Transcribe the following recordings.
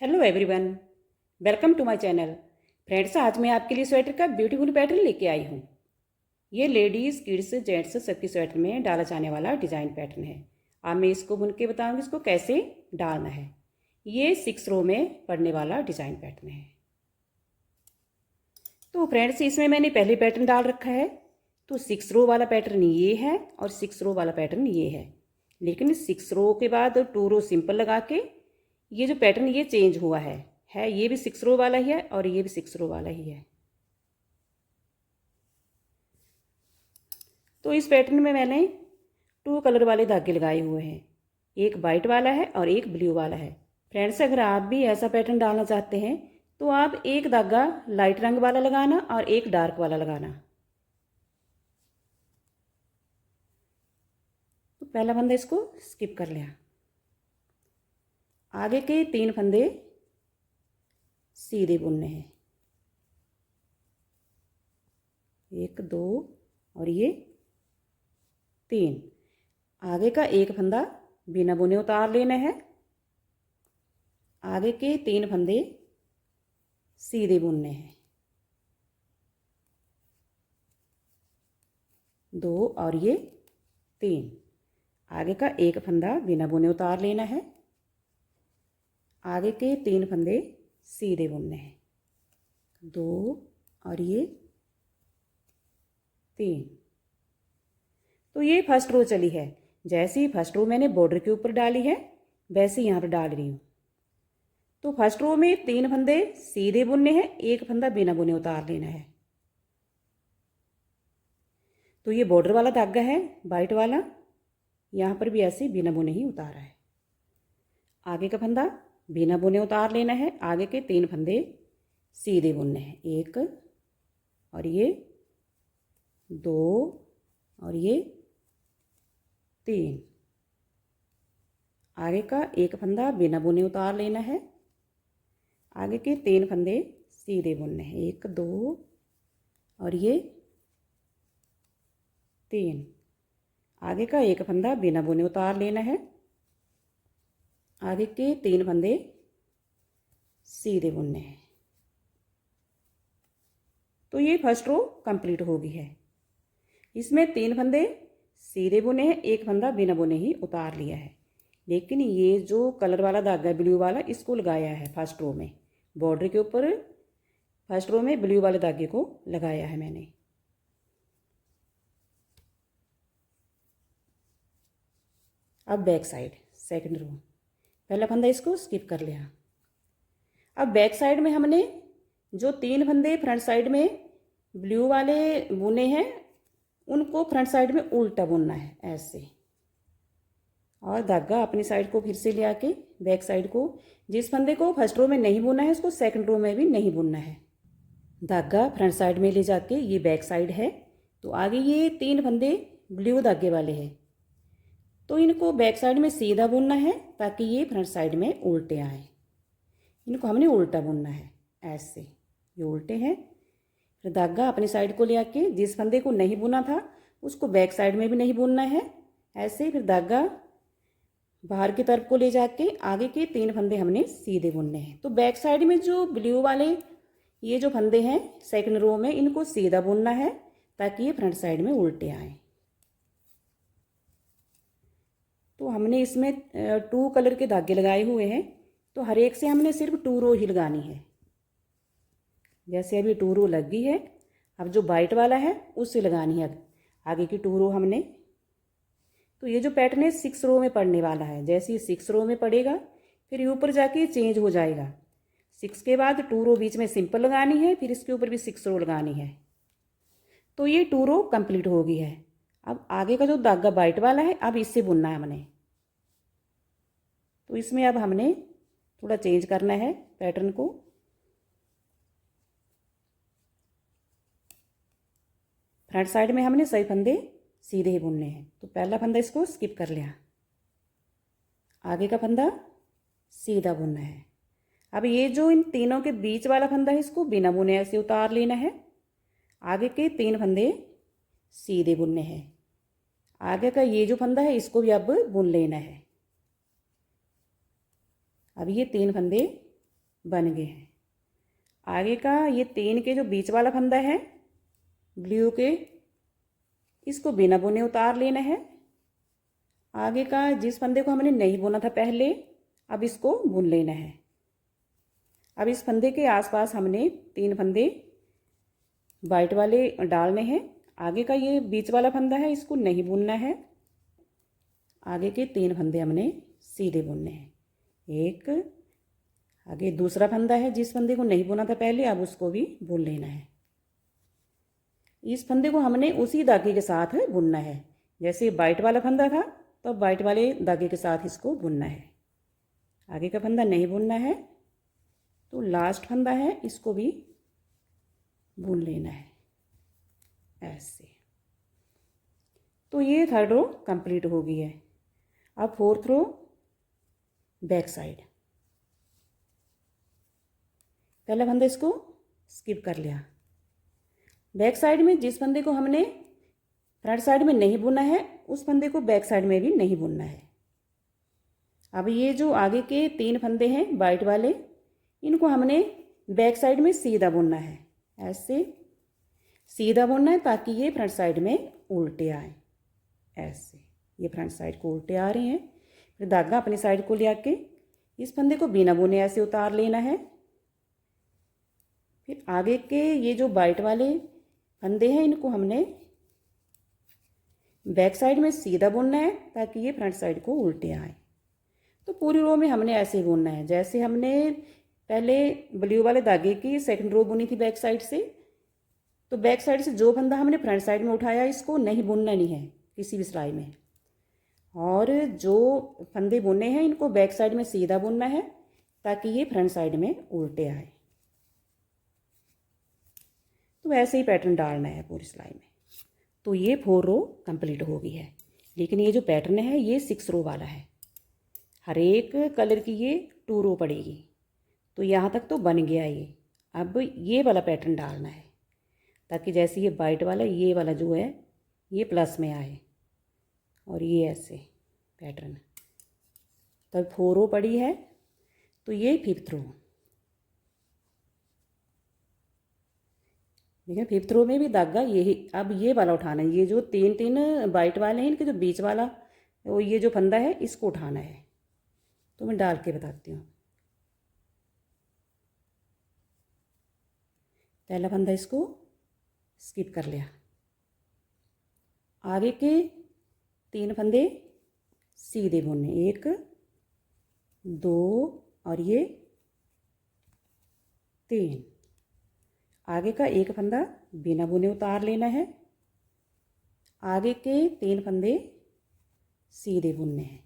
Hello everyone, welcome to my channel. Friends, आज मैं आपके लिए स्वेटर का ब्यूटीफुल पैटर्न लेके आई हूँ। ये लेडीज़, किड्स, जेंट्स सबकी स्वेटर में डाला जाने वाला डिज़ाइन पैटर्न है। अब मैं इसको बुन के बताऊँगी इसको कैसे डालना है। ये 6 रो में पड़ने वाला डिज़ाइन पैटर्न है। तो फ्रेंड्स, इसमें मैंने पहले पैटर्न डाल रखा है। तो 6 रो वाला पैटर्न ये है और 6 रो वाला पैटर्न ये है। लेकिन 6 रो के बाद 2 रो सिंपल लगा के ये जो पैटर्न ये चेंज हुआ है ये भी 6 रो वाला ही है और ये भी 6 रो वाला ही है। तो इस पैटर्न में मैंने 2 कलर वाले धागे लगाए हुए हैं। एक वाइट वाला है और एक ब्लू वाला है। फ्रेंड्स, अगर आप भी ऐसा पैटर्न डालना चाहते हैं तो आप एक धागा लाइट रंग वाला लगाना और एक डार्क वाला लगाना। तो पहला फंदा इसको स्किप कर लिया। आगे के 3 फंदे सीधे बुनने हैं, 1 2 और ये 3। आगे का एक फंदा बिना बुने उतार लेना है। आगे के 3 फंदे सीधे बुनने हैं, 2 और ये 3। आगे का एक फंदा बिना बुने उतार लेना है। आगे के 3 फंदे सीधे बुनने हैं, 2 और ये 3। तो ये फर्स्ट रो चली है। जैसे ही फर्स्ट रो मैंने बॉर्डर के ऊपर डाली है वैसे यहाँ पर डाल रही हूँ। तो फर्स्ट रो में 3 फंदे सीधे बुनने हैं, एक फंदा बिना बुने उतार लेना है। तो ये बॉर्डर वाला धागा है वाइट वाला, यहाँ पर भी ऐसे बिना बुने ही उतारा है। आगे का फंदा बिना बुने उतार लेना है। आगे के 3 फंदे सीधे बुनने हैं, 1 और ये 2 और ये 3। आगे का एक फंदा बिना बुने उतार लेना है। आगे के 3 फंदे सीधे बुनने हैं, 1 2 और ये 3। आगे का एक फंदा बिना बुने उतार लेना है। आगे के 3 फंदे सीधे बुनने हैं। तो ये फर्स्ट रो कंप्लीट हो गई है। इसमें 3 फंदे सीधे बुने हैं, एक फंदा बिना बुने ही उतार लिया है। लेकिन ये जो कलर वाला धागा है ब्लू वाला, इसको लगाया है फर्स्ट रो में, बॉर्डर के ऊपर फर्स्ट रो में ब्लू वाले धागे को लगाया है मैंने। अब बैक साइड सेकंड रो, पहला फंदा इसको स्किप कर लिया। अब बैक साइड में हमने जो 3 फंदे फ्रंट साइड में ब्लू वाले बुने हैं उनको फ्रंट साइड में उल्टा बुनना है ऐसे, और धागा अपनी साइड को फिर से ले आके बैक साइड को, जिस फंदे को फर्स्ट रो में नहीं बुनना है उसको सेकंड रो में भी नहीं बुनना है। धागा फ्रंट साइड में ले जाके, ये बैक साइड है तो आगे ये 3 फंदे ब्लू धागे वाले हैं तो इनको बैक साइड में सीधा बुनना है ताकि ये फ्रंट साइड में उल्टे आए। इनको हमने उल्टा बुनना है ऐसे, ये उल्टे हैं। फिर धागा अपनी साइड को ले आके जिस फंदे को नहीं बुना था उसको बैक साइड में भी नहीं बुनना है ऐसे। फिर धागा बाहर की तरफ को ले जाके आगे के 3 फंदे हमने सीधे बुनने हैं। तो बैक साइड में जो ब्लू वाले ये जो फंदे हैं सेकंड रो में, इनको सीधा बुनना है ताकि ये फ्रंट साइड में उल्टे आए। तो हमने इसमें 2 कलर के धागे लगाए हुए हैं तो हर एक से हमने सिर्फ 2 रो ही लगानी है। जैसे अभी 2 रो लग गई है, अब जो वाइट वाला है उससे लगानी है आगे की 2 रो हमने। तो ये जो पैटर्न है 6 रो में पड़ने वाला है। जैसे ही 6 रो में पड़ेगा फिर ये ऊपर जाके चेंज हो जाएगा। 6 के बाद 2 रो बीच में सिंपल लगानी है, फिर इसके ऊपर भी 6 रो लगानी है। तो ये 2 रो कंप्लीट हो गई है। अब आगे का जो धागा वाइट वाला है अब इससे बुनना है हमने। तो इसमें अब हमने थोड़ा चेंज करना है पैटर्न को। फ्रंट साइड में हमने सही फंदे सीधे ही बुनने हैं। तो पहला फंदा इसको स्किप कर लिया, आगे का फंदा सीधा बुनना है। अब ये जो इन तीनों के बीच वाला फंदा है इसको बिना बुने ऐसे उतार लेना है। आगे के 3 फंदे सीधे बुनने हैं। आगे का ये जो फंदा है इसको भी अब बुन लेना है। अब ये 3 फंदे बन गए हैं। आगे का ये 3 के जो बीच वाला फंदा है ब्लू के, इसको बिना बुने उतार लेना है। आगे का जिस फंदे को हमने नहीं बुना था पहले, अब इसको बुन लेना है। अब इस फंदे के आसपास हमने 3 फंदे वाइट वाले डालने हैं। आगे का ये बीच वाला फंदा है, इसको नहीं बुनना है। आगे के 3 फंदे हमने सीधे बुनने हैं। एक आगे दूसरा फंदा है, जिस फंदे को नहीं बुना था पहले, अब उसको भी बुन लेना है। इस फंदे को हमने उसी धागे के साथ बुनना है। जैसे वाइट वाला फंदा था तो वाइट वाले धागे के साथ इसको बुनना है। आगे का फंदा नहीं बुनना है तो लास्ट फंदा है, इसको भी बुन लेना है ऐसे। तो ये 3rd रो कंप्लीट हो गई है। अब 4th रो बैक साइड। पहला फंदा इसको स्किप कर लिया। बैक साइड में जिस फंदे को हमने फ्रंट साइड में नहीं बुना है, उस फंदे को बैक साइड में भी नहीं बुनना है। अब ये जो आगे के 3 फंदे हैं वाइट वाले, इनको हमने बैक साइड में सीधा बुनना है। ऐसे सीधा बुनना है ताकि ये फ्रंट साइड में उल्टे आए। ऐसे ये फ्रंट साइड को उल्टे आ रहे हैं। फिर धागा अपनी साइड को ले आके इस फंदे को बिना बुने ऐसे उतार लेना है। फिर आगे के ये जो वाइट वाले फंदे हैं, इनको हमने बैक साइड में सीधा बुनना है ताकि ये फ्रंट साइड को उल्टे आए। तो पूरी रो में हमने ऐसे ही बुनना है। जैसे हमने पहले ब्लू वाले धागे की 2nd रो बुनी थी बैक साइड से, तो बैक साइड से जो फंदा हमने फ्रंट साइड में उठाया, इसको नहीं बुनना नहीं है किसी भी सिलाई में। और जो फंदे बुने हैं, इनको बैक साइड में सीधा बुनना है ताकि ये फ्रंट साइड में उल्टे आए। तो ऐसे ही पैटर्न डालना है पूरी सिलाई में। तो ये 4 रो कंप्लीट हो गई है। लेकिन ये जो पैटर्न है ये 6 रो वाला है। हर एक कलर की ये 2 रो पड़ेगी। तो यहाँ तक तो बन गया ये। अब ये वाला पैटर्न डालना है ताकि जैसे ये वाइट वाला, ये वाला जो है ये प्लस में आए और ये ऐसे पैटर्न। तब 4 रो पड़ी है, तो ये 5th रो। देखिए 5th रो में भी धागा यही, अब ये वाला उठाना है। ये जो 3 वाइट वाले हैं, इनके जो बीच वाला वो ये जो फंदा है, इसको उठाना है। तो मैं डाल के बताती हूँ। पहला फंदा इसको स्किप कर लिया। आगे के 3 फंदे सीधे बुनने, 1 2 और ये 3। आगे का एक फंदा बिना बुने उतार लेना है। आगे के 3 फंदे सीधे बुनने हैं,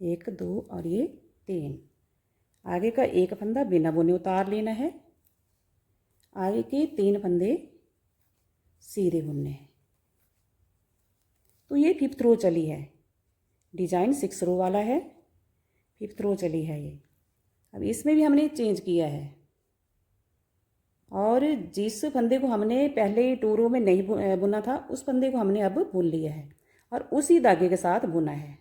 1 2 और ये 3। आगे का एक फंदा बिना बुने उतार लेना है। आगे के 3 फंदे सीधे बुनने हैं। तो ये 5th रो चली है। डिजाइन 6 रो वाला है, 5th रो चली है ये। अब इसमें भी हमने चेंज किया है और जिस फंदे को हमने पहले 2 रो में नहीं बुना था, उस फंदे को हमने अब बुन लिया है और उसी धागे के साथ बुना है।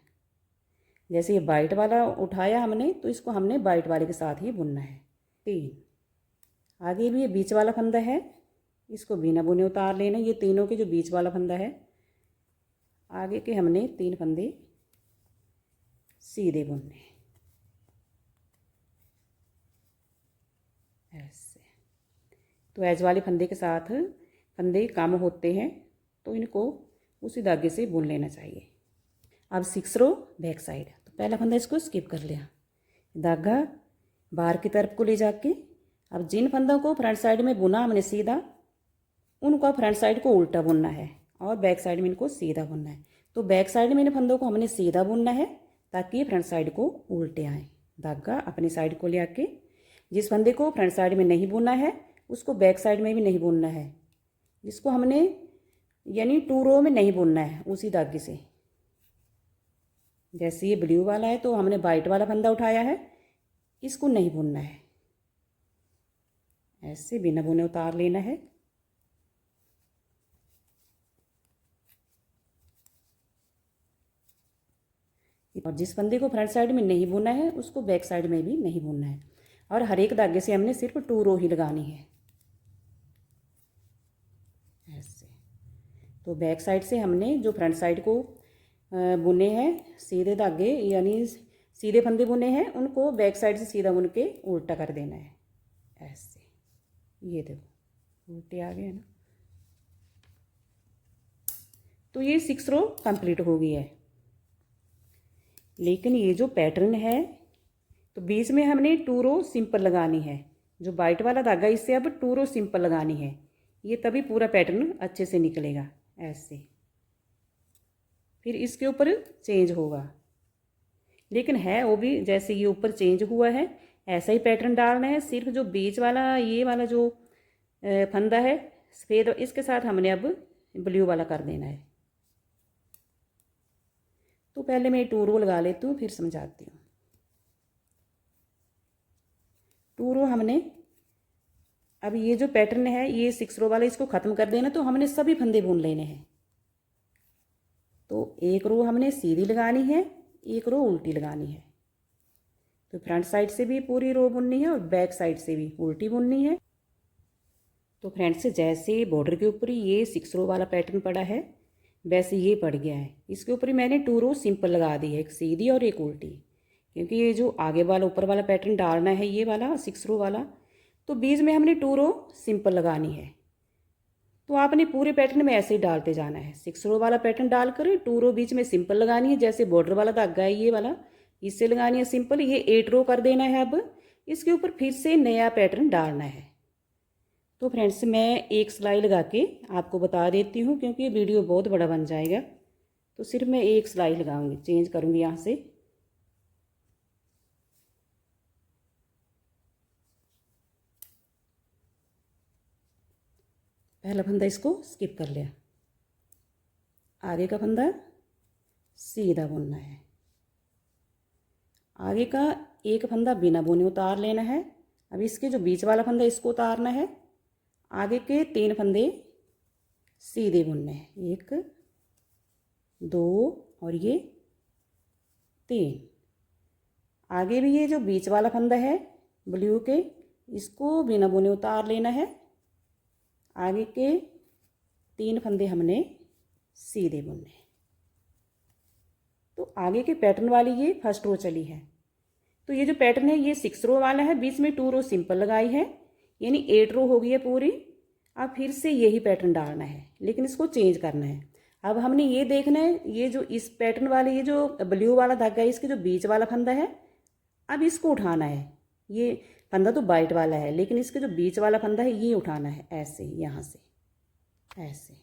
जैसे ये वाइट वाला उठाया हमने, तो इसको हमने वाइट वाले के साथ ही बुनना है। 3 आगे भी ये बीच वाला फंदा है, इसको बिना बुने उतार लेना। ये तीनों के जो बीच वाला फंदा है, आगे के हमने 3 फंदे सीधे बुनने हैं ऐसे। तो एज वाले फंदे के साथ फंदे कम होते हैं, तो इनको उसी धागे से बुन लेना चाहिए। अब 6 रो बैक साइड। तो पहला फंदा इसको स्किप कर लिया, धागा बाहर की तरफ को ले जाके अब जिन फंदों को फ्रंट साइड में बुना हमने सीधा, उनको फ्रंट साइड को उल्टा बुनना है और बैक साइड में इनको सीधा बुनना है। तो बैक साइड में इन फंदों को हमने सीधा बुनना है ताकि फ्रंट साइड को उल्टे आए। धागा अपनी साइड को ले आके जिस फंदे को फ्रंट साइड में नहीं बुना है, उसको बैक साइड में भी नहीं बुनना है। जिसको हमने यानी 2 रो में नहीं बुनना है, उसी धागे से। जैसे ये ब्लू वाला है, तो हमने वाइट वाला फंदा उठाया है, इसको नहीं बुनना है। ऐसे बिना बुने उतार लेना है। और जिस फंदे को फ्रंट साइड में नहीं बुना है, उसको बैक साइड में भी नहीं बुनना है। और हर एक धागे से हमने सिर्फ 2 रो ही लगानी है ऐसे। तो बैक साइड से हमने जो फ्रंट साइड को बुने हैं सीधे धागे यानी सीधे फंदे बुने हैं, उनको बैक साइड से सीधा बुन के उल्टा कर देना है ऐसे। ये देखो उल्टे आ गए ना। तो ये 6 रो कंप्लीट हो गई है। लेकिन ये जो पैटर्न है तो बीच में हमने 2 रो सिंपल लगानी है। जो वाइट वाला धागा इससे अब 2 रो सिंपल लगानी है, ये तभी पूरा पैटर्न अच्छे से निकलेगा ऐसे। फिर इसके ऊपर चेंज होगा, लेकिन है वो भी जैसे ये ऊपर चेंज हुआ है ऐसा ही पैटर्न डालना है। सिर्फ जो बीच वाला ये वाला जो फंदा है सफ़ेद, इसके साथ हमने अब ब्लू वाला कर देना है। तो पहले मैं 2 रो लगा लेती हूँ फिर समझाती हूँ। 2 रो हमने अब ये जो पैटर्न है ये 6 रो वाला इसको ख़त्म कर देना, तो हमने सभी फंदे बुन लेने हैं। तो 1 रो हमने सीधी लगानी है, 1 रो उल्टी लगानी है। तो फ्रंट साइड से भी पूरी रो बुननी है और बैक साइड से भी उल्टी बुननी है। तो फ्रेंड्स जैसे बॉर्डर के ऊपर ये 6 रो वाला पैटर्न पड़ा है वैसे ये पड़ गया है। इसके ऊपर ही मैंने 2 रो सिंपल लगा दी है, एक सीधी और एक उल्टी, क्योंकि ये जो आगे वाला ऊपर वाला पैटर्न डालना है ये वाला 6 रो वाला, तो बीच में हमने 2 रो सिंपल लगानी है। तो आपने पूरे पैटर्न में ऐसे ही डालते जाना है। 6 रो वाला पैटर्न डालकर 2 रो बीच में सिंपल लगानी है। जैसे बॉर्डर वाला धागा है ये वाला, इससे लगानी है सिंपल। ये 8 रो कर देना है। अब इसके ऊपर फिर से नया पैटर्न डालना है। तो फ्रेंड्स मैं एक सिलाई लगा के आपको बता देती हूँ, क्योंकि ये वीडियो बहुत बड़ा बन जाएगा। तो सिर्फ मैं एक सिलाई लगाऊंगी, चेंज करूँगी यहाँ से। पहला फंदा इसको स्किप कर लिया, आगे का फंदा सीधा बुनना है। आगे का एक फंदा बिना बुने उतार लेना है। अब इसके जो बीच वाला फंदा इसको उतारना है। आगे के 3 फंदे सीधे बुनने हैं, 1 2 और ये 3। आगे भी ये जो बीच वाला फंदा है ब्लू के, इसको बिना बुने उतार लेना है। आगे के 3 फंदे हमने सीधे बुनने हैं। तो आगे के पैटर्न वाली ये फर्स्ट रो चली है। तो ये जो पैटर्न है ये 6 रो वाला है, बीच में 2 रो सिंपल लगाई है, यानी 8 रो हो गई है पूरी। अब फिर से यही पैटर्न डालना है, लेकिन इसको चेंज करना है। अब हमने ये देखना है, ये जो इस पैटर्न वाले ये जो ब्लू वाला धागा है इसके जो बीच वाला फंदा है, अब इसको उठाना है। ये फंदा तो वाइट वाला है, लेकिन इसके जो बीच वाला फंदा है ये उठाना है ऐसे, यहाँ से ऐसे।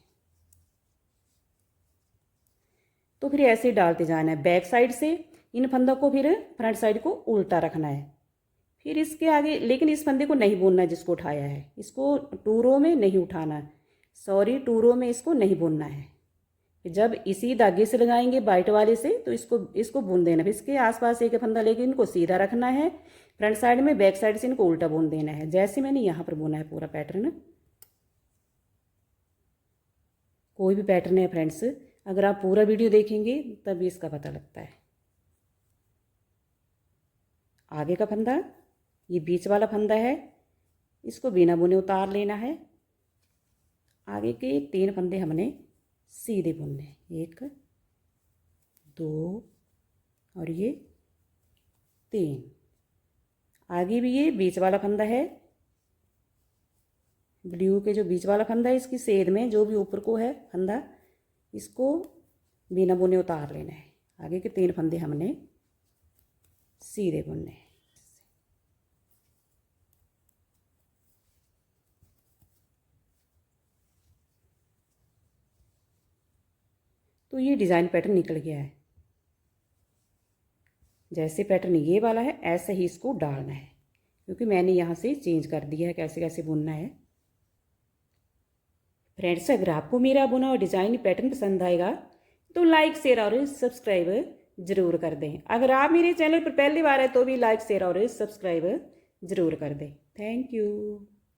तो फिर ऐसे ही डालते जाना है। बैक साइड से इन फंदों को फिर फ्रंट साइड को उल्टा रखना है। फिर इसके आगे, लेकिन इस फंदे को नहीं बुनना है जिसको उठाया है, इसको 2 रो में नहीं उठाना है, 2 रो में इसको नहीं बुनना है। जब इसी धागे से लगाएंगे वाइट वाले से तो इसको बुन देना। फिर इसके आसपास एक फंदा लेके इनको सीधा रखना है फ्रंट साइड में, बैक साइड से इनको उल्टा बुन देना है, जैसे मैंने यहाँ पर बुना है पूरा पैटर्न। कोई भी पैटर्न है फ्रेंड्स, अगर आप पूरा वीडियो देखेंगे तभी इसका पता लगता है। आगे का फंदा, ये बीच वाला फंदा है, इसको बिना बुने उतार लेना है। आगे के 3 फंदे हमने सीधे बुनने, 1 2 और ये 3। आगे भी ये बीच वाला फंदा है, ब्लू के जो बीच वाला फंदा है इसकी सेध में जो भी ऊपर को है फंदा, इसको बिना बुने उतार लेना है। आगे के 3 फंदे हमने सीधे बुनने हैं। तो ये डिज़ाइन पैटर्न निकल गया है। जैसे पैटर्न ये वाला है ऐसे ही इसको डालना है, क्योंकि मैंने यहाँ से चेंज कर दिया है कैसे कैसे बुनना है। फ्रेंड्स अगर आपको मेरा बुना और डिज़ाइन पैटर्न पसंद आएगा तो लाइक शेयर और सब्सक्राइब ज़रूर कर दें। अगर आप मेरे चैनल पर पहली बार है तो भी लाइक शेयर और सब्सक्राइब ज़रूर कर दें। Thank you.